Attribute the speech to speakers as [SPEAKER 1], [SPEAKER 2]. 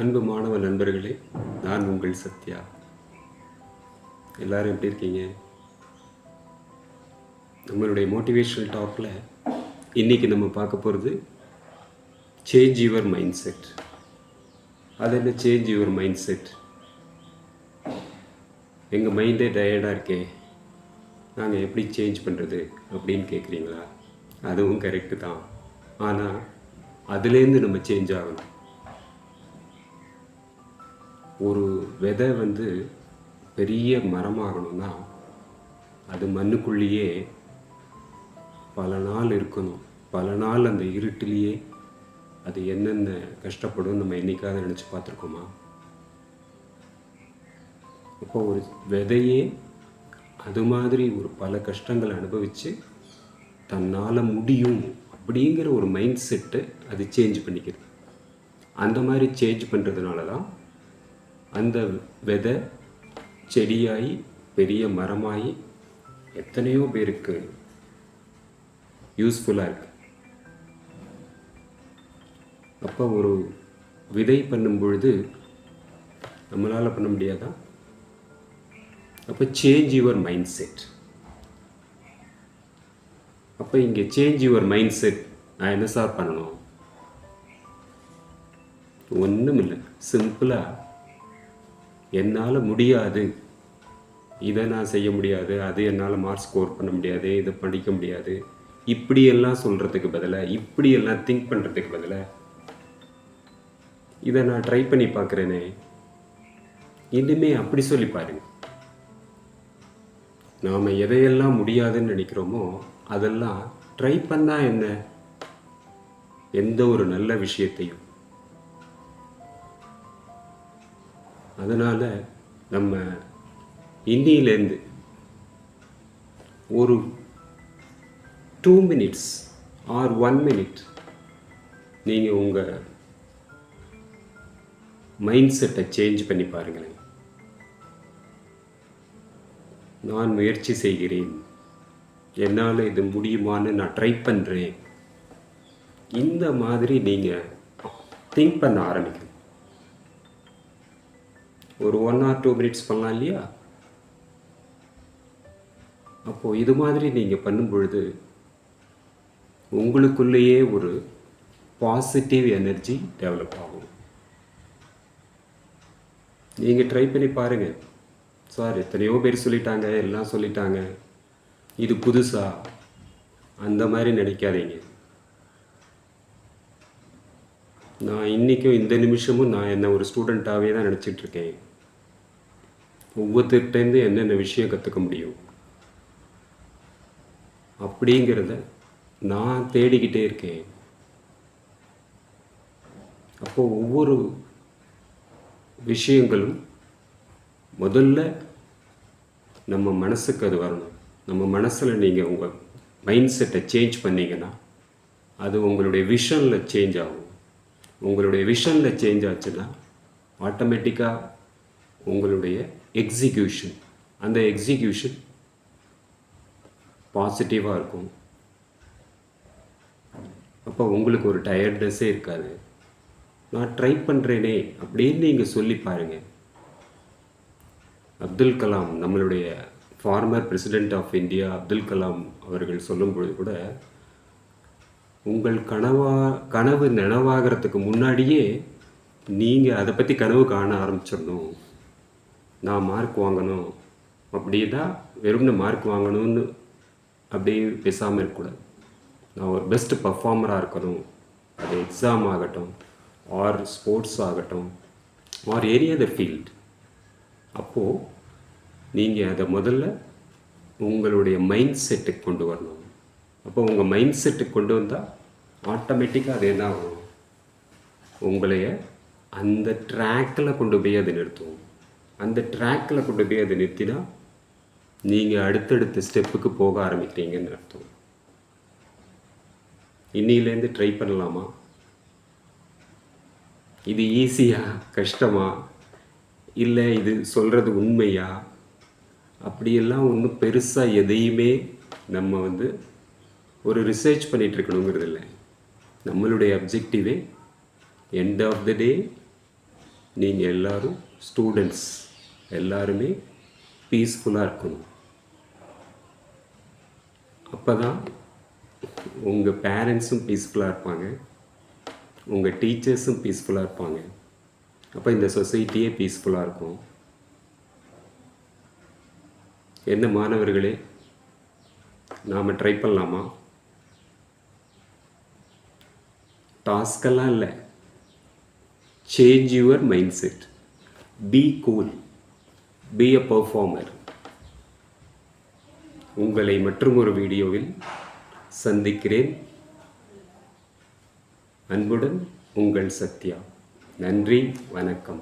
[SPEAKER 1] அன்பு மாணவ நண்பர்களே, நான் உங்கள் சத்யா. எல்லாரும் எப்படி இருக்கீங்க? நம்மளுடைய மோட்டிவேஷனல் டாக்கில் இன்றைக்கி நம்ம பார்க்க போகிறது சேஞ்ச் யுவர் மைண்ட் செட். அது என்ன சேஞ்ச் யுவர் மைண்ட் செட்? எங்கள் மைண்டே டயர்டாக இருக்கே, நாங்கள் எப்படி சேஞ்ச் பண்ணுறது அப்படின்னு கேட்குறீங்களா? அதுவும் கரெக்டு தான். ஆனால் அதுலேருந்து நம்ம சேஞ்ச் ஆகணும். ஒரு விதை பெரிய மரமாகணும்னா அது மண்ணுக்குள்ளேயே பல நாள் இருக்கணும். பல நாள் அந்த இருட்டிலேயே அது என்னென்ன கஷ்டப்படும் நம்ம என்றைக்காவது நினச்சி பார்த்துருக்கோமா? அப்போ ஒரு விதையே அது மாதிரி ஒரு பல கஷ்டங்களை அனுபவித்து தன்னால் முடியும் அப்படிங்கிற ஒரு மைண்ட் செட்டை அது சேஞ்ச் பண்ணிக்கிறது. அந்த மாதிரி சேஞ்ச் பண்ணுறதுனால தான் அந்த விதை செடியாகி பெரிய மரமாகி எத்தனையோ பேருக்கு யூஸ்ஃபுல்லாக இருக்குது. அப்போ ஒரு விதை பண்ணும் பொழுது நம்மளால் பண்ண முடியாதா? அப்போ சேஞ்ச் யுவர் மைண்ட் செட். அப்போ இங்கே சேஞ்ச் யுவர் மைண்ட் செட் நான் என்ன சார் பண்ணணும்? ஒன்றும் இல்லை, சிம்பிளாக என்னால் முடியாது, இதை நான் செய்ய முடியாது, அது என்னால் மார்க் ஸ்கோர் பண்ண முடியாது, இதை படிக்க முடியாது, இப்படியெல்லாம் சொல்கிறதுக்கு பதிலாக, இப்படியெல்லாம் திங்க் பண்ணுறதுக்கு பதிலாக இதை நான் ட்ரை பண்ணி பார்க்குறேனே, இனிமே அப்படி சொல்லி பாருங்க. நாம் எதையெல்லாம் முடியாதுன்னு நினைக்கிறோமோ அதெல்லாம் ட்ரை பண்ணால் என்ன? எந்த ஒரு நல்ல விஷயத்தையும். அதனால் நம்ம இன்னிலேருந்து ஒரு 2 minutes ஆர் 1 minute நீங்கள் உங்கள் மைண்ட் செட்டை சேஞ்ச் பண்ணி பாருங்களேன். நான் முயற்சி செய்கிறேன், என்னால் இது முடியுமான்னு நான் ட்ரை பண்ணுறேன். இந்த மாதிரி நீங்கள் திங்க் பண்ண ஆரம்பிக்கணும். ஒரு 1 or 2 minutes பண்ணலாம் இல்லையா? அப்போது இது மாதிரி நீங்கள் பண்ணும் பொழுது உங்களுக்குள்ளேயே ஒரு பாசிட்டிவ் எனர்ஜி டெவலப் ஆகும். நீங்கள் ட்ரை பண்ணி பாருங்கள். சார் எத்தனையோ பேர் சொல்லிட்டாங்க, எல்லாம் சொல்லிட்டாங்க, இது புதுசா, அந்த மாதிரி நினைக்காதீங்க. நான் இன்றைக்கும் இந்த நிமிஷமும் நான் என்ன ஒரு ஸ்டூடெண்ட்டாகவே தான் நினச்சிட்ருக்கேன். ஒவ்வொருத்தர்கிட்டேருந்து என்னென்ன விஷயம் கற்றுக்க முடியும் அப்படிங்கிறத நான் தேடிக்கிட்டே இருக்கேன். அப்போது ஒவ்வொரு விஷயங்களும் முதல்ல நம்ம மனசுக்கு அது வரணும். நம்ம மனசில் நீங்கள் உங்கள் மைண்ட் செட்டை சேஞ்ச் பண்ணிங்கன்னா அது உங்களுடைய விஷனில் சேஞ்ச் ஆகும். உங்களுடைய விஷனில் சேஞ்ச் ஆச்சுன்னா ஆட்டோமேட்டிக்காக உங்களுடைய எக்ஸிக்யூஷன், அந்த எக்ஸிக்யூஷன் பாசிட்டிவாக இருக்கும். அப்போ உங்களுக்கு ஒரு டயர்ட்னஸே இருக்காது. நான் ட்ரை பண்ணுறேனே அப்படின்னு நீங்கள் சொல்லி பாருங்கள். அப்துல் கலாம், நம்மளுடைய former president of India Abdul Kalam அவர்கள் சொல்லும்பொழுது கூட, உங்கள் கனவு நனவாகிறதுக்கு முன்னாடியே நீங்கள் அதை பற்றி கனவு காண ஆரம்பிச்சிடணும். நான் மார்க் வாங்கணும் அப்படின்னா வெறும்னு மார்க் வாங்கணும்னு அப்படியே பேசாமல் இருக்கக்கூடாது. நான் ஒரு பெஸ்ட் பர்ஃபார்மராக இருக்கணும். அது எக்ஸாம் ஆகட்டும், ஆர் ஸ்போர்ட்ஸ் ஆகட்டும், ஆர் எனி அதர் ஃபீல்ட். அப்போது நீங்கள் அதை முதல்ல உங்களுடைய மைண்ட் செட்டுக்கு கொண்டு வரணும். அப்போ உங்கள் மைண்ட் செட்டுக்கு கொண்டு வந்தால் ஆட்டோமேட்டிக்காக அது என்ன ஆகும்? உங்களைய அந்த ட்ராக்கில் கொண்டு போய் அதை நிறுத்தும். அந்த ட்ராக்கில் கொண்டு போய் அதை நிறுத்தினா நீங்கள் அடுத்தடுத்த ஸ்டெப்புக்கு போக ஆரம்பிக்கிறீங்கன்னு அர்த்தம். இன்னிலேருந்து ட்ரை பண்ணலாமா? இது ஈஸியா, கஷ்டமா, இல்லை இது சொல்கிறது உண்மையா? அப்படியெல்லாம் ஒன்றும் பெருசாக எதையுமே நம்ம ஒரு ரிசர்ச் பண்ணிகிட்ருக்கணுங்கிறது இல்லை. நம்மளுடைய அப்ஜெக்டிவே எண்ட் ஆஃப் த டே நீங்கள் எல்லோரும் ஸ்டூடெண்ட்ஸ் எல்லாருமே பீஸ்ஃபுல்லாக இருக்கணும். அப்போ தான் உங்கள் பேரண்ட்ஸும் பீஸ்ஃபுல்லாக இருப்பாங்க, உங்கள் டீச்சர்ஸும் பீஸ்ஃபுல்லாக இருப்பாங்க. அப்போ இந்த சொசைட்டியே பீஸ்ஃபுல்லாக இருக்கும். என்ன மாணவர்களே, நாம் ட்ரை பண்ணலாமா? டாஸ்கெல்லாம் இல்லை, change your mind set, be cool, be a performer. உங்களை மற்றும் ஒரு வீடியோவில் சந்திக்கிறேன். அன்புடன் உங்கள் சத்யா. நன்றி, வணக்கம்.